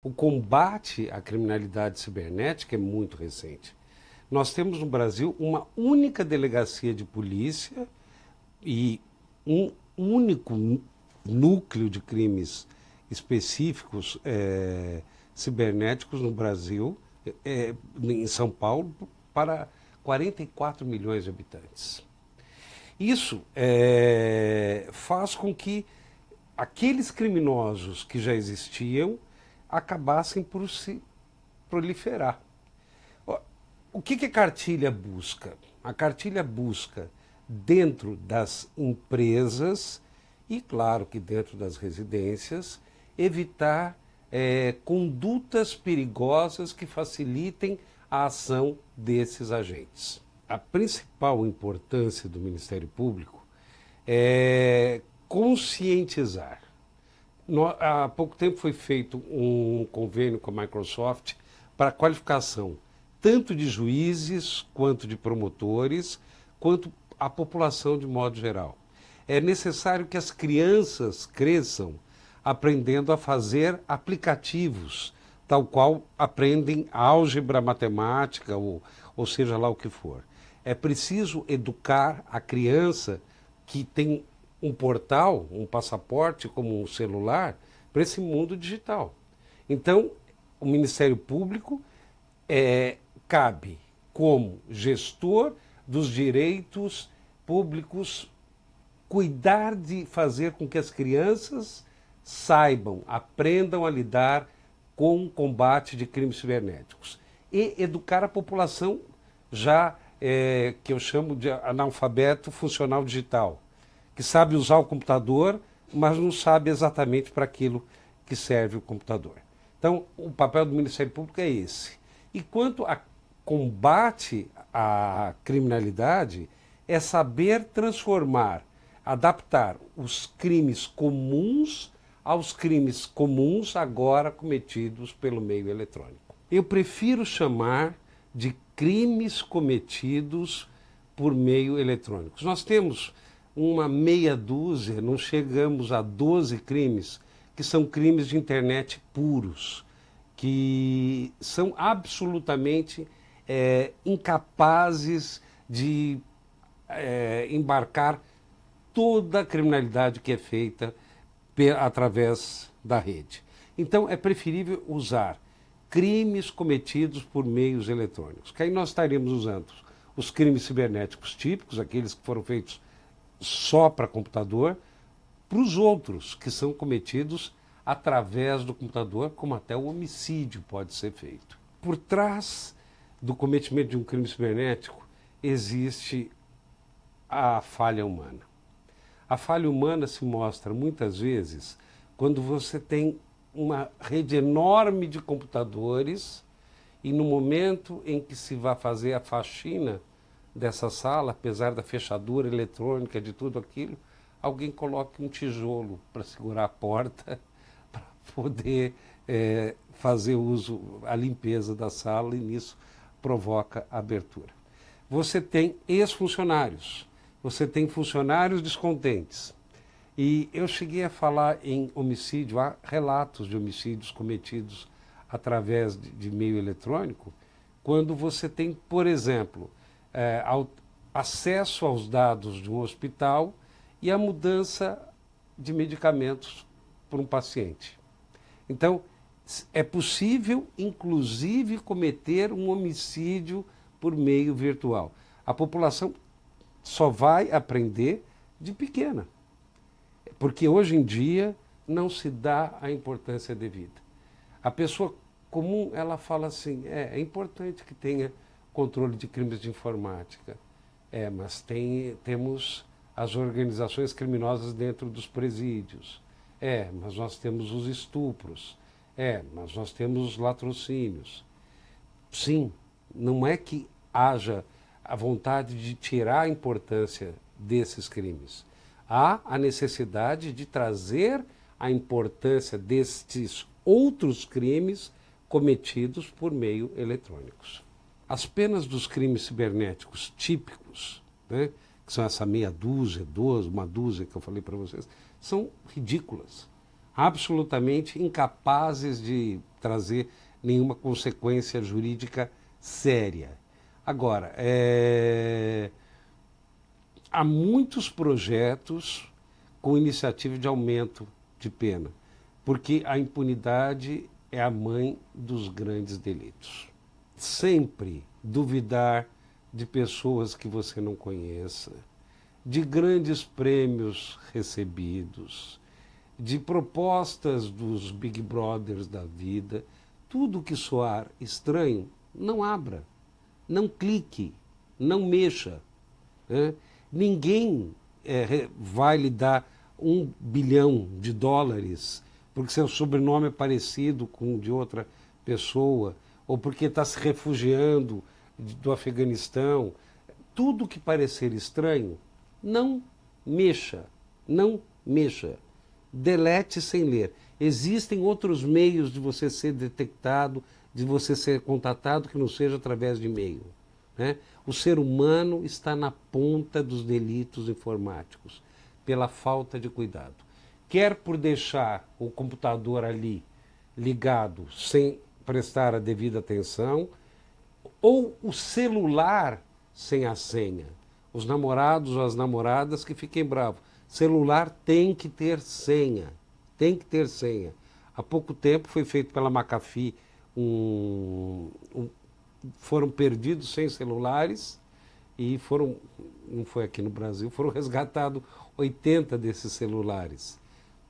O combate à criminalidade cibernética é muito recente. Nós temos no Brasil uma única delegacia de polícia e um único núcleo de crimes específicos cibernéticos no Brasil, em São Paulo, para 44 milhões de habitantes. Isso faz com que aqueles criminosos que já existiam acabassem por se proliferar. O que a cartilha busca? A cartilha busca, dentro das empresas e, claro, que dentro das residências, evitar condutas perigosas que facilitem a ação desses agentes. A principal importância do Ministério Público é conscientizar. Há pouco tempo foi feito um convênio com a Microsoft para a qualificação tanto de juízes, quanto de promotores, quanto a população de modo geral. É necessário que as crianças cresçam aprendendo a fazer aplicativos, tal qual aprendem álgebra matemática, ou seja lá o que for. É preciso educar a criança que tem um portal, um passaporte como um celular, para esse mundo digital. Então, o Ministério Público cabe como gestor dos direitos públicos cuidar de fazer com que as crianças saibam, aprendam a lidar com o combate de crimes cibernéticos e educar a população já que eu chamo de analfabeto funcional digital, que sabe usar o computador, mas não sabe exatamente para aquilo que serve o computador. Então, o papel do Ministério Público é esse. E quanto a combate à criminalidade, é saber transformar, adaptar os crimes comuns aos crimes comuns agora cometidos pelo meio eletrônico. Eu prefiro chamar de crimes cometidos por meio eletrônico. Nós temos uma meia dúzia, não chegamos a 12 crimes, que são crimes de internet puros, que são absolutamente incapazes de embarcar toda a criminalidade que é feita através da rede. Então é preferível usar crimes cometidos por meios eletrônicos, que aí nós estaremos usando os crimes cibernéticos típicos, aqueles que foram feitos só para computador, para os outros que são cometidos através do computador, como até o homicídio pode ser feito. Por trás do cometimento de um crime cibernético existe a falha humana. A falha humana se mostra muitas vezes quando você tem uma rede enorme de computadores e no momento em que se vai fazer a faxina dessa sala, apesar da fechadura eletrônica, de tudo aquilo, alguém coloca um tijolo para segurar a porta para poder fazer a limpeza da sala e nisso provoca a abertura. Você tem ex-funcionários, você tem funcionários descontentes. E eu cheguei a falar em homicídio, há relatos de homicídios cometidos através de meio eletrônico, quando você tem, por exemplo, acesso aos dados de um hospital e a mudança de medicamentos por um paciente. Então, é possível, inclusive, cometer um homicídio por meio virtual. A população só vai aprender de pequena, porque hoje em dia não se dá a importância devida. A pessoa comum, ela fala assim, é importante que tenha controle de crimes de informática, mas temos as organizações criminosas dentro dos presídios, mas nós temos os estupros, mas nós temos os latrocínios. Sim, não é que haja a vontade de tirar a importância desses crimes. Há a necessidade de trazer a importância destes outros crimes cometidos por meio eletrônicos. As penas dos crimes cibernéticos típicos, né, que são essa meia dúzia, uma dúzia que eu falei para vocês, são ridículas. absolutamente incapazes de trazer nenhuma consequência jurídica séria. Agora, há muitos projetos com iniciativa de aumento de pena, porque a impunidade é a mãe dos grandes delitos. Sempre duvidar de pessoas que você não conheça, de grandes prêmios recebidos, de propostas dos Big Brothers da vida, tudo que soar estranho, não abra, não clique, não mexa. Né? Ninguém vai lhe dar $1 bilhão porque seu sobrenome é parecido com o de outra pessoa, ou porque está se refugiando do Afeganistão. Tudo que parecer estranho, não mexa, não mexa. Delete sem ler. Existem outros meios de você ser detectado, de você ser contatado que não seja através de e-mail. Né? O ser humano está na ponta dos delitos informáticos, pela falta de cuidado. Quer por deixar o computador ali ligado sem prestar a devida atenção, ou o celular sem a senha. Os namorados ou as namoradas que fiquem bravos. Celular tem que ter senha. Tem que ter senha. Há pouco tempo foi feito pela McAfee foram perdidos 100 celulares e não foi aqui no Brasil, foram resgatados 80 desses celulares.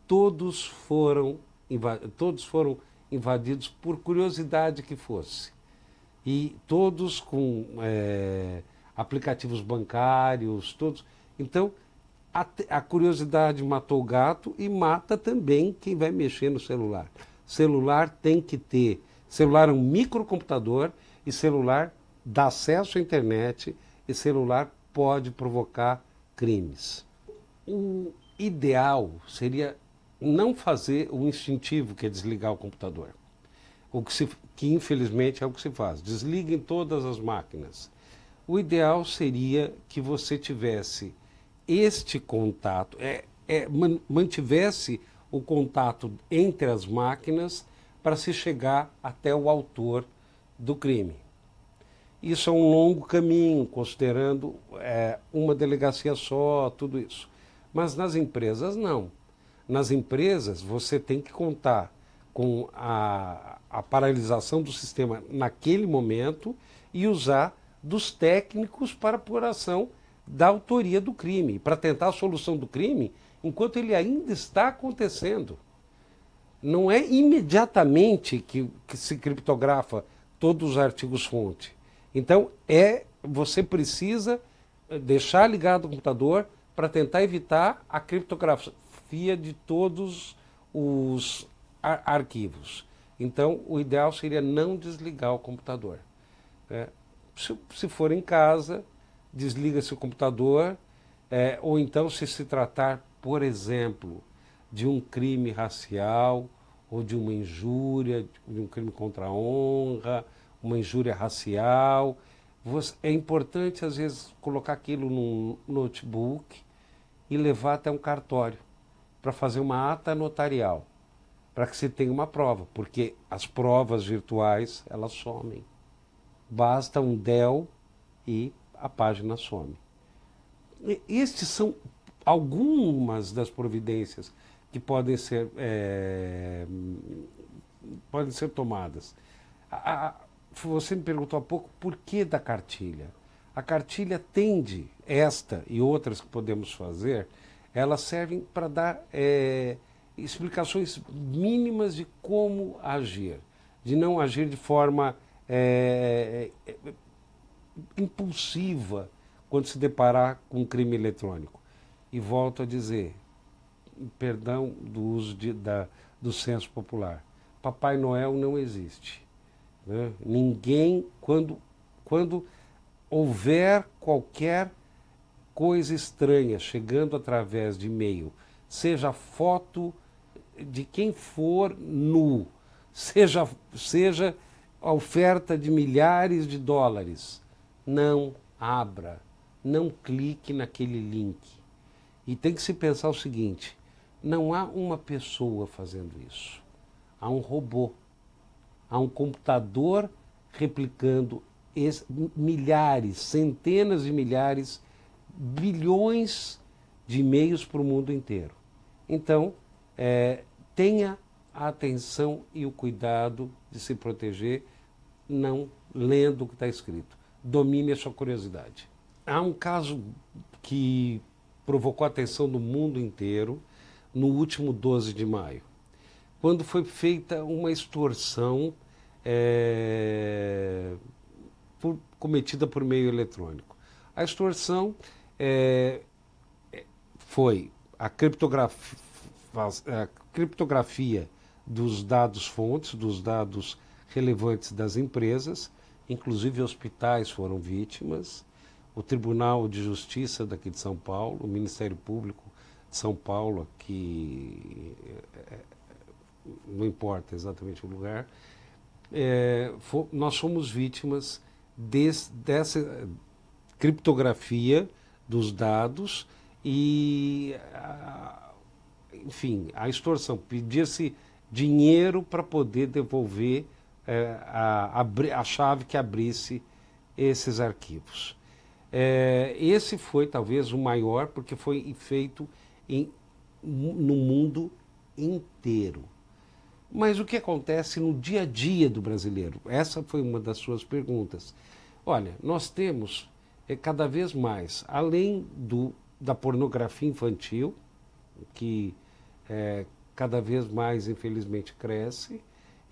Todos foram invadidos por curiosidade que fosse. E todos com aplicativos bancários, todos. Então, a curiosidade matou o gato e mata também quem vai mexer no celular. Celular tem que ter. Celular é um microcomputador e celular dá acesso à internet e celular pode provocar crimes. O ideal seria não fazer o instintivo, que é desligar o computador. Que infelizmente é o que se faz. Desliguem todas as máquinas. O ideal seria que você tivesse este contato, mantivesse o contato entre as máquinas para se chegar até o autor do crime. Isso é um longo caminho, considerando uma delegacia só, tudo isso. Mas nas empresas, não. Nas empresas, você tem que contar com a paralisação do sistema naquele momento e usar dos técnicos para apuração da autoria do crime, para tentar a solução do crime enquanto ele ainda está acontecendo. Não é imediatamente que se criptografa todos os artigos-fonte. Então, você precisa deixar ligado o computador para tentar evitar a criptografia de todos os arquivos. Então, o ideal seria não desligar o computador. Se for em casa, desliga-se o computador, ou então se tratar, por exemplo, de um crime racial, ou de uma injúria, de um crime contra a honra, uma injúria racial. É importante, às vezes, colocar aquilo num notebook e levar até um cartório para fazer uma ata notarial, para que se tenha uma prova, porque as provas virtuais, elas somem. Basta um del e a página some. Estes são algumas das providências que podem ser tomadas. Você me perguntou há pouco por que da cartilha. A cartilha tende, esta e outras que podemos fazer, elas servem para dar explicações mínimas de como agir, de não agir de forma impulsiva quando se deparar com um crime eletrônico. E volto a dizer, perdão do uso do senso popular, Papai Noel não existe. Né? Ninguém, quando houver qualquer coisa estranha chegando através de e-mail, seja foto de quem for nu, seja a oferta de milhares de dólares, não abra, não clique naquele link. E tem que se pensar o seguinte, não há uma pessoa fazendo isso. Há um robô, há um computador replicando milhares, centenas de milhares, bilhões de e-mails para o mundo inteiro. Então, tenha a atenção e o cuidado de se proteger, não lendo o que está escrito. Domine a sua curiosidade. Há um caso que provocou a atenção do mundo inteiro no último 12 de maio, quando foi feita uma extorsão cometida por meio eletrônico. A extorsão foi a criptografia dos dados fontes, dos dados relevantes das empresas, inclusive hospitais foram vítimas, o Tribunal de Justiça daqui de São Paulo, o Ministério Público de São Paulo, que não importa exatamente o lugar, nós fomos vítimas dessa criptografia dos dados e, enfim, a extorsão. Pedia-se dinheiro para poder devolver a chave que abrisse esses arquivos. Esse foi talvez o maior, porque foi feito no mundo inteiro. Mas o que acontece no dia a dia do brasileiro? Essa foi uma das suas perguntas. Olha, nós temos cada vez mais, além da pornografia infantil, que cada vez mais, infelizmente, cresce,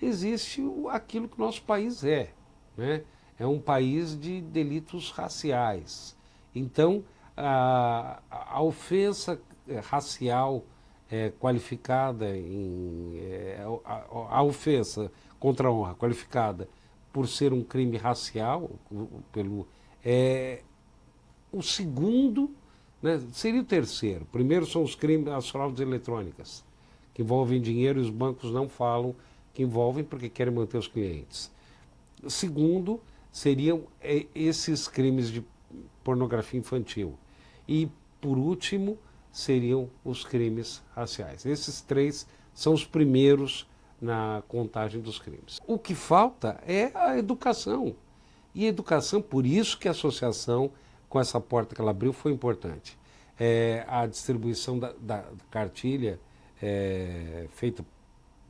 existe aquilo que o nosso país né? É um país de delitos raciais. Então, a ofensa racial qualificada, a ofensa contra a honra qualificada por ser um crime racial, o segundo, né, seria o terceiro. Primeiro são os crimes, as fraudes eletrônicas, que envolvem dinheiro e os bancos não falam que envolvem porque querem manter os clientes. Segundo, seriam esses crimes de pornografia infantil. E, por último, seriam os crimes raciais. Esses três são os primeiros na contagem dos crimes. O que falta é a educação. E a educação, por isso que a associação, com essa porta que ela abriu, foi importante. A distribuição da cartilha feita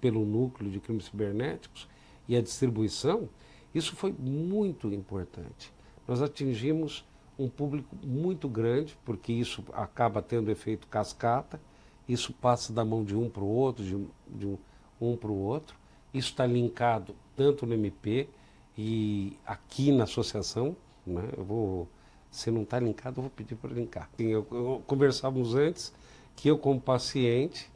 pelo Núcleo de Crimes Cibernéticos e a distribuição, isso foi muito importante. Nós atingimos um público muito grande, porque isso acaba tendo efeito cascata, isso passa da mão de um para o outro, de um para o outro. Isso está linkado tanto no MP e aqui na associação, né? Se não está linkado, eu vou pedir para linkar. Conversávamos antes que eu, como paciente,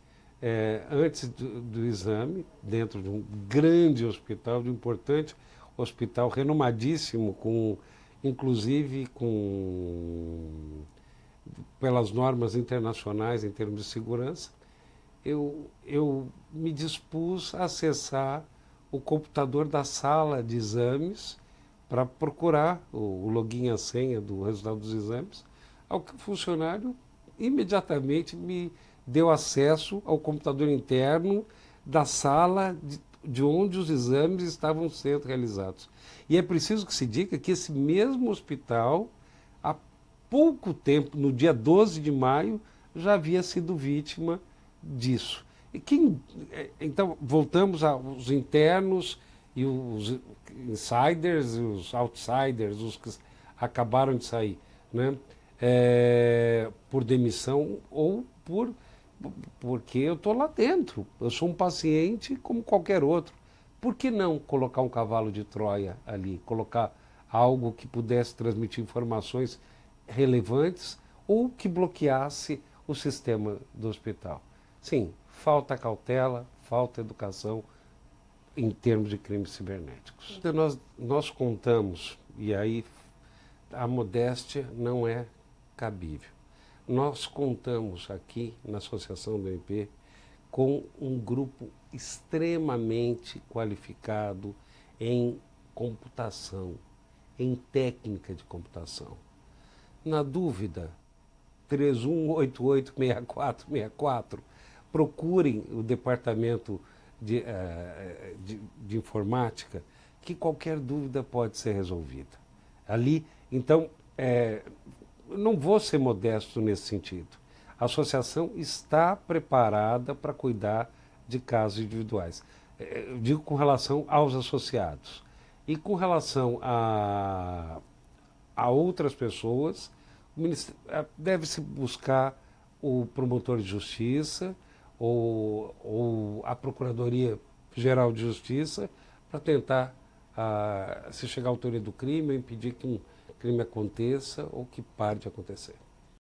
antes do exame, dentro de um grande hospital, de um importante hospital renomadíssimo, inclusive pelas normas internacionais em termos de segurança, eu me dispus a acessar o computador da sala de exames para procurar o login e a senha do resultado dos exames, ao que o funcionário imediatamente me deu acesso ao computador interno da sala de onde os exames estavam sendo realizados. E é preciso que se diga que esse mesmo hospital, há pouco tempo, no dia 12 de maio, já havia sido vítima disso. Então, voltamos aos internos e os insiders e os outsiders, os que acabaram de sair, né? Por demissão ou porque eu estou lá dentro. Eu sou um paciente como qualquer outro. Por que não colocar um cavalo de Troia ali? Colocar algo que pudesse transmitir informações relevantes ou que bloqueasse o sistema do hospital? Sim, falta cautela, falta educação em termos de crimes cibernéticos. Então, nós contamos, e aí a modéstia não é cabível. Nós contamos aqui na Associação do MP com um grupo extremamente qualificado em computação, em técnica de computação. Na dúvida, 31886464, procurem o departamento de informática, que qualquer dúvida pode ser resolvida. Ali, então, não vou ser modesto nesse sentido. A associação está preparada para cuidar de casos individuais. Eu digo com relação aos associados. E com relação a outras pessoas, deve-se buscar o promotor de justiça ou a Procuradoria Geral de Justiça para tentar, se chegar à autoria do crime, impedir que um crime aconteça ou que pare de acontecer.